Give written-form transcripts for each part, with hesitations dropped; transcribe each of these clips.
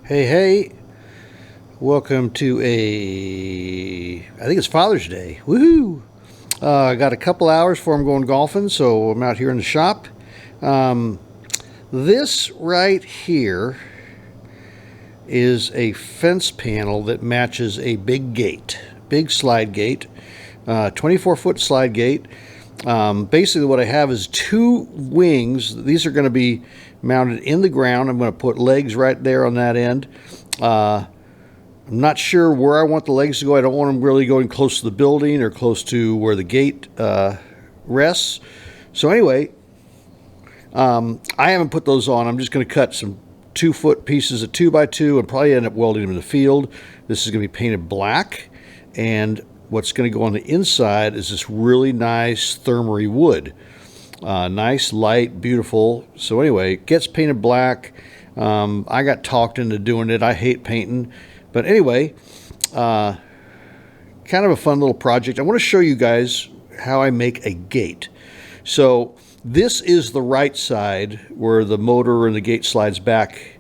Hey, hey, welcome to I think it's Father's Day. Woohoo! I got a couple hours before I'm going golfing, so I'm out here in the shop. Um, this right here is a fence panel that matches a big gate, big slide gate, 24-foot slide gate. Basically, what I have is two wings. These are going to be mounted in the ground. I'm going to put legs right there on that end. I'm not sure where I want the legs to go. I don't want them really going close to the building or close to where the gate rests. So anyway, I haven't put those on. I'm just going to cut some 2-foot pieces of 2x2 and probably end up welding them in the field. This is going to be painted black, and what's going to go on the inside is this really nice thermery wood. Nice, light, beautiful. So anyway, it gets painted black. I got talked into doing it. I hate painting. But anyway, kind of a fun little project. I want to show you guys how I make a gate. So this is the right side where the motor and the gate slides back.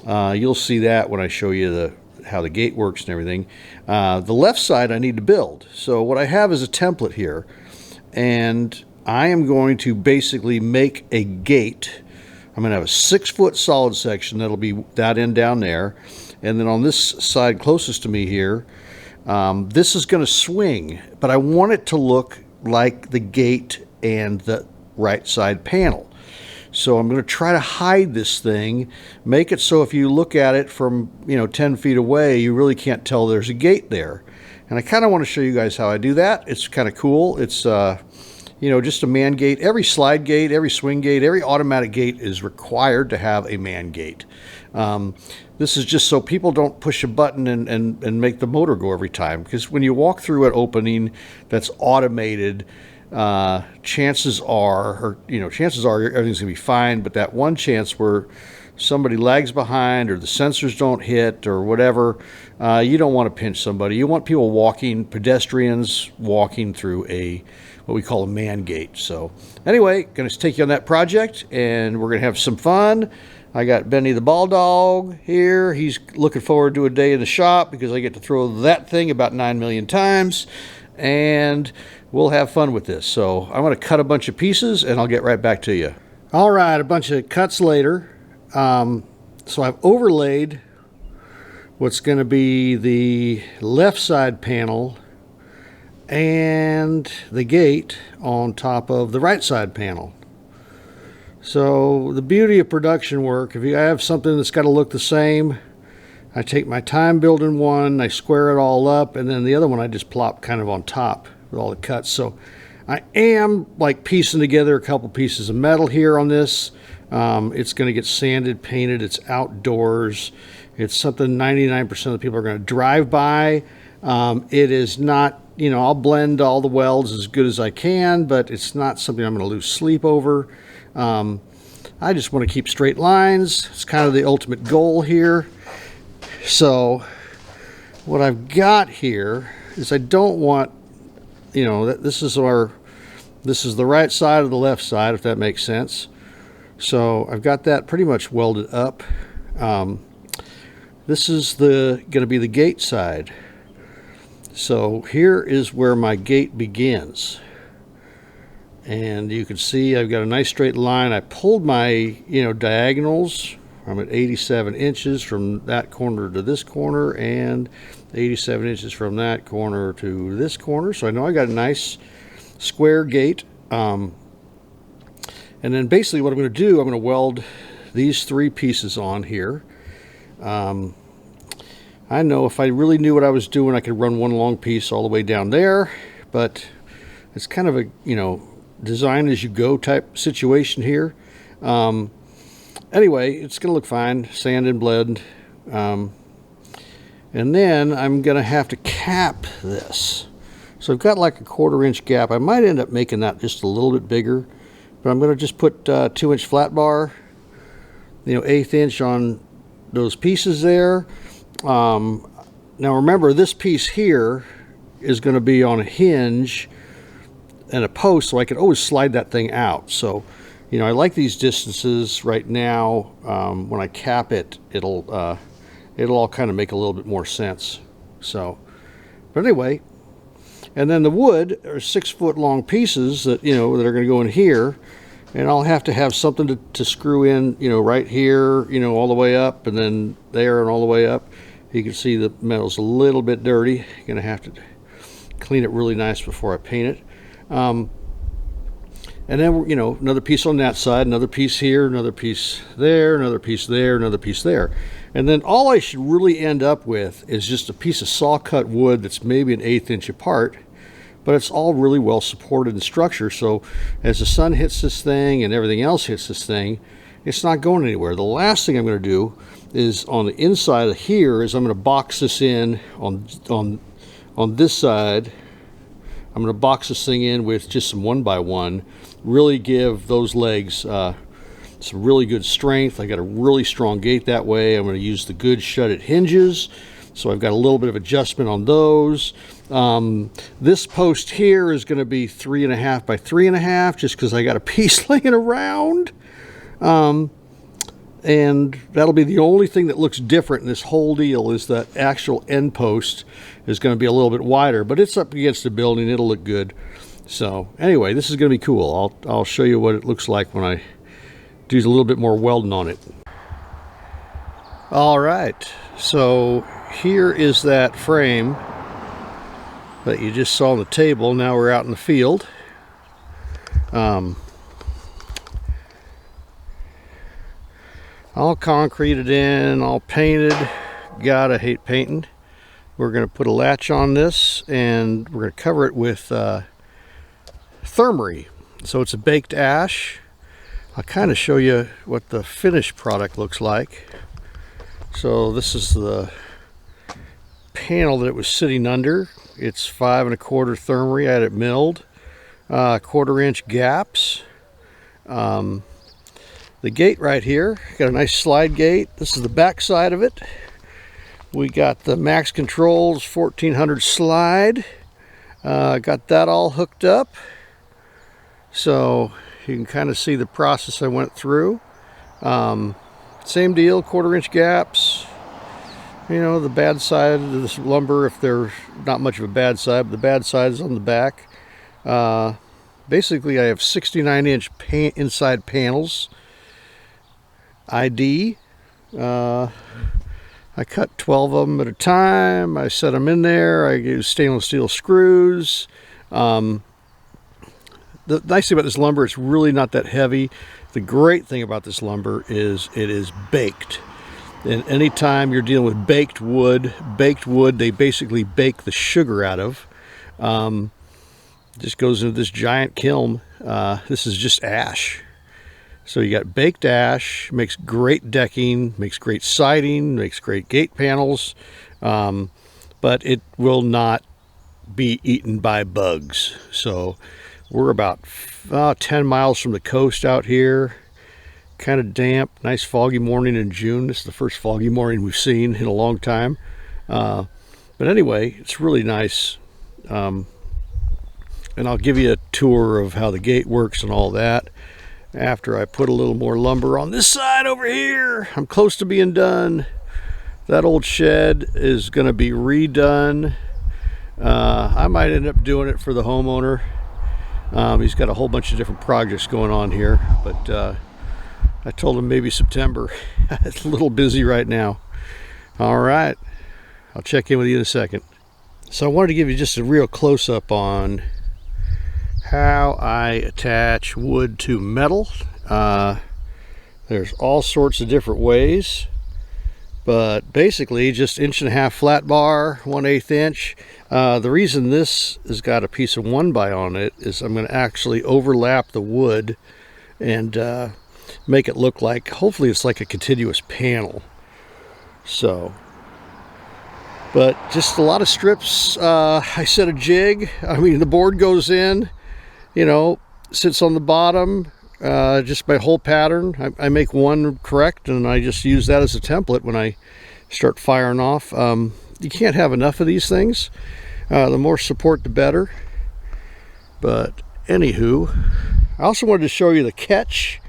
You'll see that when I show you how the gate works and everything. The left side I need to build. So what I have is a template here, and I am going to basically make a gate. I'm going to have a 6-foot solid section that'll be that end down there, and then on this side closest to me here, this is going to swing, but I want it to look like the gate and the right side panel. So I'm going to try to hide this thing, make it so if you look at it from 10 feet away, you really can't tell there's a gate there. And I kind of want to show you guys how I do that. It's kind of cool. It's just a man gate. Every slide gate, every swing gate, every automatic gate is required to have a man gate. This is just so people don't push a button and make the motor go every time. Because when you walk through an opening that's automated, chances are everything's going to be fine. But that one chance where somebody lags behind or the sensors don't hit or whatever, you don't want to pinch somebody. You want people pedestrians walking through what we call a man gate. So anyway, going to take you on that project, and we're going to have some fun. I got Benny the ball dog here. He's looking forward to a day in the shop because I get to throw that thing about 9 million times, and we'll have fun with this. So I'm going to cut a bunch of pieces, and I'll get right back to you. All right, a bunch of cuts later. So I've overlaid what's going to be the left side panel and the gate on top of the right side panel. So the beauty of production work, if you have something that's got to look the same, I take my time building one, I square it all up, and then the other one I just plop kind of on top with all the cuts. So I am piecing together a couple pieces of metal here on this. It's going to get sanded, painted. It's outdoors. It's something 99% of the people are going to drive by. It is not, I'll blend all the welds as good as I can, but it's not something I'm going to lose sleep over. I just want to keep straight lines. It's kind of the ultimate goal here. So what I've got here is I don't want, this is the right side of the left side, if that makes sense. So I've got that pretty much welded up. This is going to be the gate side. So here is where my gate begins. And you can see I've got a nice straight line. I pulled my, diagonals. I'm at 87 inches from that corner to this corner, and 87 inches from that corner to this corner. So I know I got a nice square gate. And then basically what I'm going to do, I'm going to weld these 3 pieces on here. I know if I really knew what I was doing, I could run one long piece all the way down there, but it's kind of a, design as you go type situation here. Anyway, it's going to look fine, sand and blend. And then I'm going to have to cap this. So I've got like a 1/4 inch gap. I might end up making that just a little bit bigger, but I'm going to just put 2-inch flat bar, 1/8 inch on those pieces there. Now remember, this piece here is going to be on a hinge and a post, so I can always slide that thing out. So I like these distances right now. When I cap it, it'll it'll all kind of make a little bit more sense. So, but anyway, and then the wood are 6-foot long pieces that, you know, that are going to go in here, and I'll have to have something to screw in, you know, right here, you know, all the way up, and then there and all the way up. You can see the metal's a little bit dirty. You're going to have to clean it really nice before I paint it. And then, you know, another piece on that side, another piece here, another piece there, another piece there, another piece there. And then all I should really end up with is just a piece of saw cut wood that's maybe an 1/8 inch apart, but it's all really well supported in structure. So as the sun hits this thing and everything else hits this thing, it's not going anywhere. The last thing I'm going to do is on the inside of here is I'm going to box this in on this side. I'm going to box this thing in with just some 1x1, really give those legs some really good strength. I got a really strong gate that way. I'm going to use the good shut-it hinges, so I've got a little bit of adjustment on those. This post here is going to be 3.5 by 3.5, just because I got a piece laying around. And that'll be the only thing that looks different in this whole deal, is that actual end post is going to be a little bit wider, but it's up against the building. It'll look good. So anyway, this is going to be cool. I'll show you what it looks like when I do a little bit more welding on it. All right, so here is that frame that you just saw on the table. Now we're out in the field. All concreted in, all painted. God, I hate painting. We're going to put a latch on this, and we're going to cover it with thermery. So it's a baked ash. I'll kind of show you what the finished product looks like. So this is the panel that it was sitting under. It's 5 1/4 thermery. I had it milled. 1/4 inch gaps. The gate right here, got a nice slide gate. This is the back side of it. We got the Max Controls 1400 slide. Got that all hooked up. So you can kind of see the process I went through. Same deal, 1/4 inch gaps. You know, the bad side of this lumber, if there's not much of a bad side, but the bad side is on the back. Basically, I have 69 inch inside panels. ID. I cut 12 of them at a time. I set them in there. I use stainless steel screws. The nice thing about this lumber, it's really not that heavy. The great thing about this lumber is it is baked. And anytime you're dealing with baked wood, they basically bake the sugar out of. Just goes into this giant kiln. This is just ash. So you got baked ash, makes great decking, makes great siding, makes great gate panels, but it will not be eaten by bugs. So we're about 10 miles from the coast out here, kind of damp, nice foggy morning in June. This is the first foggy morning we've seen in a long time. But anyway, it's really nice. And I'll give you a tour of how the gate works and all that after I put a little more lumber on this side over here. I'm close to being done. That old shed is going to be redone. I might end up doing it for the homeowner. He's got a whole bunch of different projects going on here, but I told him maybe September. It's a little busy right now. All right, I'll check in with you in a second. So I wanted to give you just a real close-up on how I attach wood to metal. There's all sorts of different ways, but basically just 1.5 flat bar, 1/8 inch. The reason this has got a piece of 1x on it is I'm going to actually overlap the wood and make it look like, hopefully it's like a continuous panel. So, but just a lot of strips. I set a jig. I mean, the board goes in, you know, sits on the bottom, just my whole pattern. I make one correct, and I just use that as a template when I start firing off. You can't have enough of these things. The more support, the better. But anywho, I also wanted to show you the catch.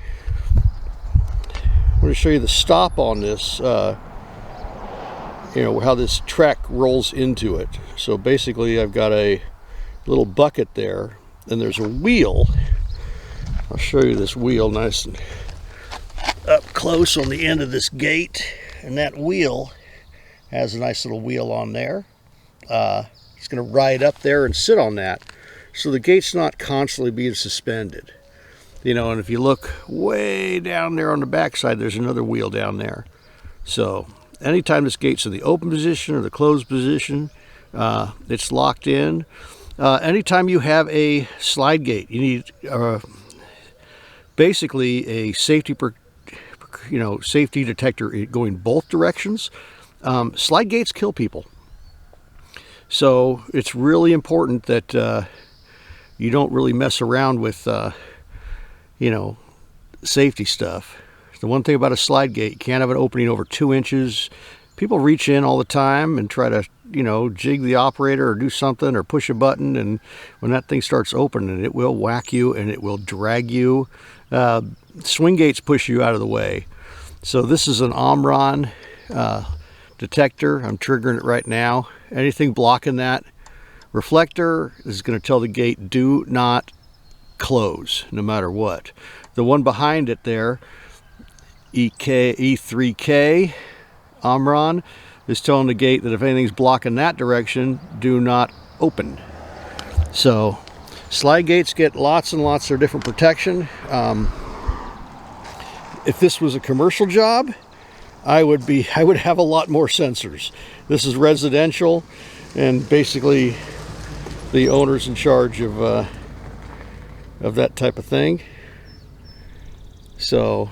I want to show you the stop on this. you know, how this track rolls into it. So basically I've got a little bucket there, and there's a wheel. I'll show you this wheel nice and up close on the end of this gate, and that wheel has a nice little wheel on there. It's going to ride up there and sit on that, so the gate's not constantly being suspended. You know, and if you look way down there on the backside, there's another wheel down there. So anytime this gate's in the open position or the closed position, it's locked in. Anytime you have a slide gate, you need basically a safety safety detector going both directions. Slide gates kill people, so it's really important that you don't really mess around with safety stuff. The one thing about a slide gate, you can't have an opening over 2 inches. People reach in all the time and try to jig the operator or do something or push a button, and when that thing starts opening, it will whack you and it will drag you. Swing gates push you out of the way. So this is an Omron detector. I'm triggering it right now. Anything blocking that reflector is going to tell the gate do not close, no matter what. The one behind it there, E3K Omron, is telling the gate that if anything's blocking that direction, do not open. So slide gates get lots and lots of different protection. If this was a commercial job, I would have a lot more sensors. This is residential, and basically the owner's in charge of that type of thing. So,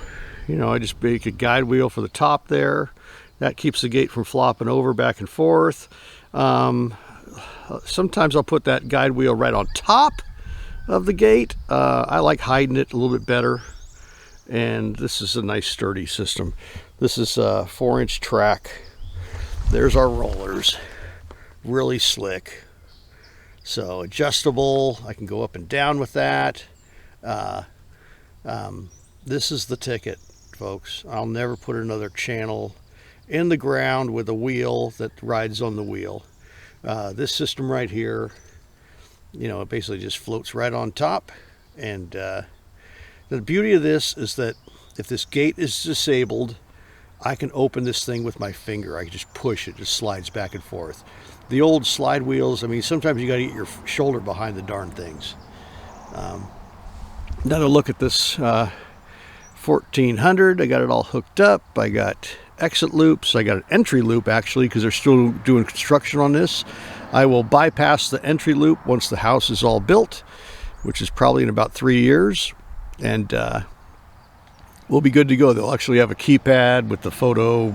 I just make a guide wheel for the top there. That keeps the gate from flopping over back and forth. Sometimes I'll put that guide wheel right on top of the gate. I like hiding it a little bit better. And this is a nice sturdy system. This is a 4-inch track. There's our rollers. Really slick. So adjustable. I can go up and down with that. This is the ticket, folks. I'll never put another channel in the ground with a wheel that rides on the wheel. This system right here, it basically just floats right on top. And the beauty of this is that if this gate is disabled, I can open this thing with my finger. I can just push it. It just slides back and forth. The old slide wheels, sometimes you got to get your shoulder behind the darn things. Another look at this 1400. I got it all hooked up. I got exit loops. I got an entry loop, actually, because they're still doing construction on this. I will bypass the entry loop once the house is all built, which is probably in about 3 years. And we'll be good to go. They'll actually have a keypad with the photo,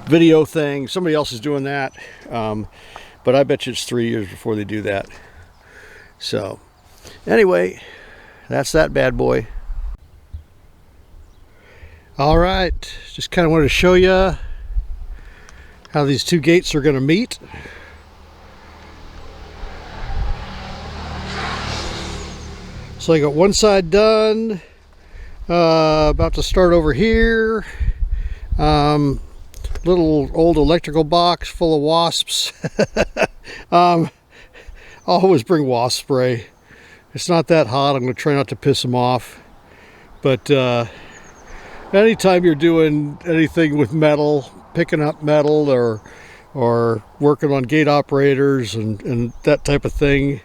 video thing. Somebody else is doing that. But I bet you it's 3 years before they do that. So anyway, that's that bad boy. All right, just kind of wanted to show you how these two gates are going to meet. So I got one side done, about to start over here. Little old electrical box full of wasps. I'll always bring wasp spray. It's not that hot. I'm going to try not to piss them off. But anytime you're doing anything with metal, picking up metal or working on gate operators and that type of thing,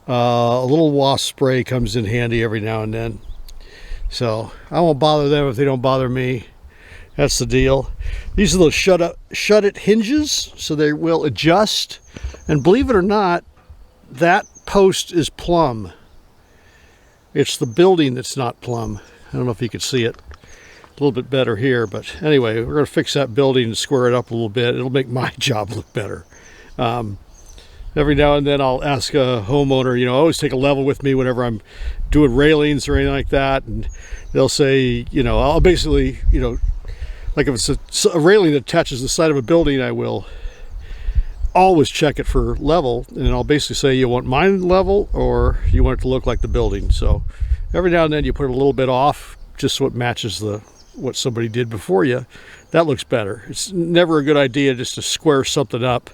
a little wasp spray comes in handy every now and then. So I won't bother them if they don't bother me. That's the deal. These are those shut it hinges, so they will adjust. And believe it or not, that post is plumb. It's the building that's not plumb. I don't know if you can see it a little bit better here, but anyway, we're going to fix that building and square it up a little bit. It'll make my job look better. Every now and then I'll ask a homeowner, I always take a level with me whenever I'm doing railings or anything like that, and they'll say, I'll basically, like if it's a railing that attaches the side of a building, I will always check it for level, and I'll basically say, you want mine level or you want it to look like the building. So every now and then you put it a little bit off, just so it matches what somebody did before you. That looks better. It's never a good idea just to square something up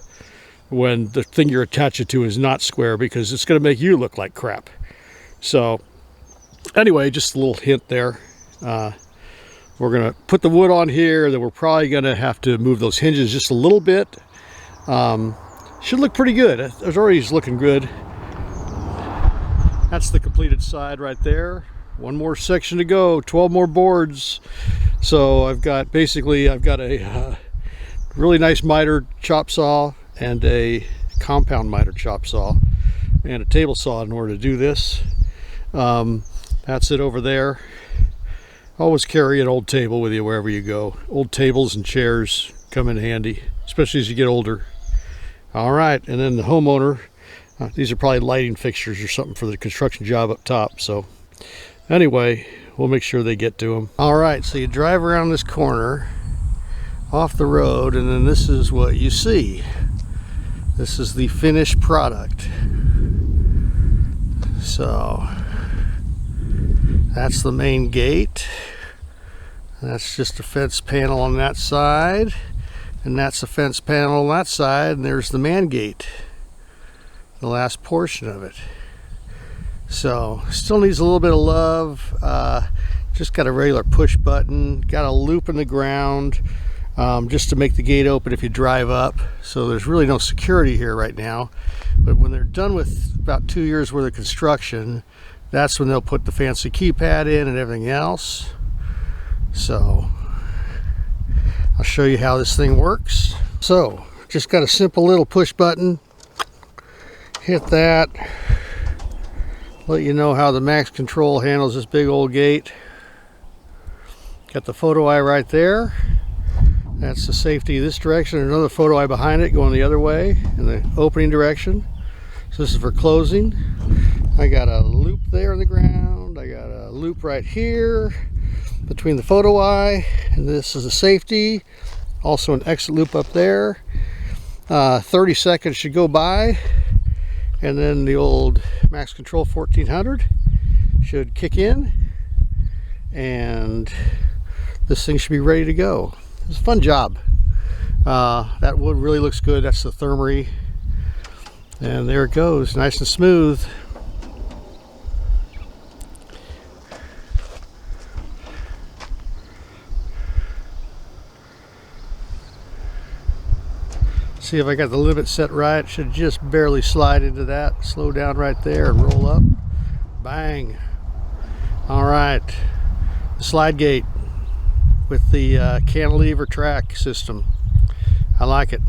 when the thing you're attaching to is not square, because it's going to make you look like crap. So anyway, just a little hint there. We're going to put the wood on here, then we're probably going to have to move those hinges just a little bit. Should look pretty good. It's already looking good. That's the completed side right there. One more section to go, 12 more boards. So I've got a really nice miter chop saw and a compound miter chop saw and a table saw in order to do this. That's it over there. Always carry an old table with you wherever you go. Old tables and chairs come in handy, especially as you get older. All right, and then the homeowner, these are probably lighting fixtures or something for the construction job up top. So anyway, we'll make sure they get to them. All right, so you drive around this corner off the road, and then this is what you see. This is the finished product. So that's the main gate. That's just a fence panel on that side, and that's a fence panel on that side, and there's the man gate, the last portion of it. So still needs a little bit of love. Just got a regular push button, got a loop in the ground just to make the gate open if you drive up. So there's really no security here right now, but when they're done with about 2 years worth of construction, that's when they'll put the fancy keypad in and everything else. So I'll show you how this thing works. So just got a simple little push button. Hit that. Let you know how the max control handles this big old gate. Got the photo eye right there. That's the safety this direction. There's another photo eye behind it going the other way in the opening direction. So this is for closing. I got a loop there in the ground. I got a loop right here between the photo eye, and this is a safety. Also an exit loop up there. 30 seconds should go by, and then the old max control 1400 should kick in, and this thing should be ready to go. It's a fun job. That wood really looks good. That's the thermery, and there it goes, nice and smooth. See if I got the limit set right. Should just barely slide into that. Slow down right there and roll up. Bang. All right. The slide gate with the cantilever track system. I like it.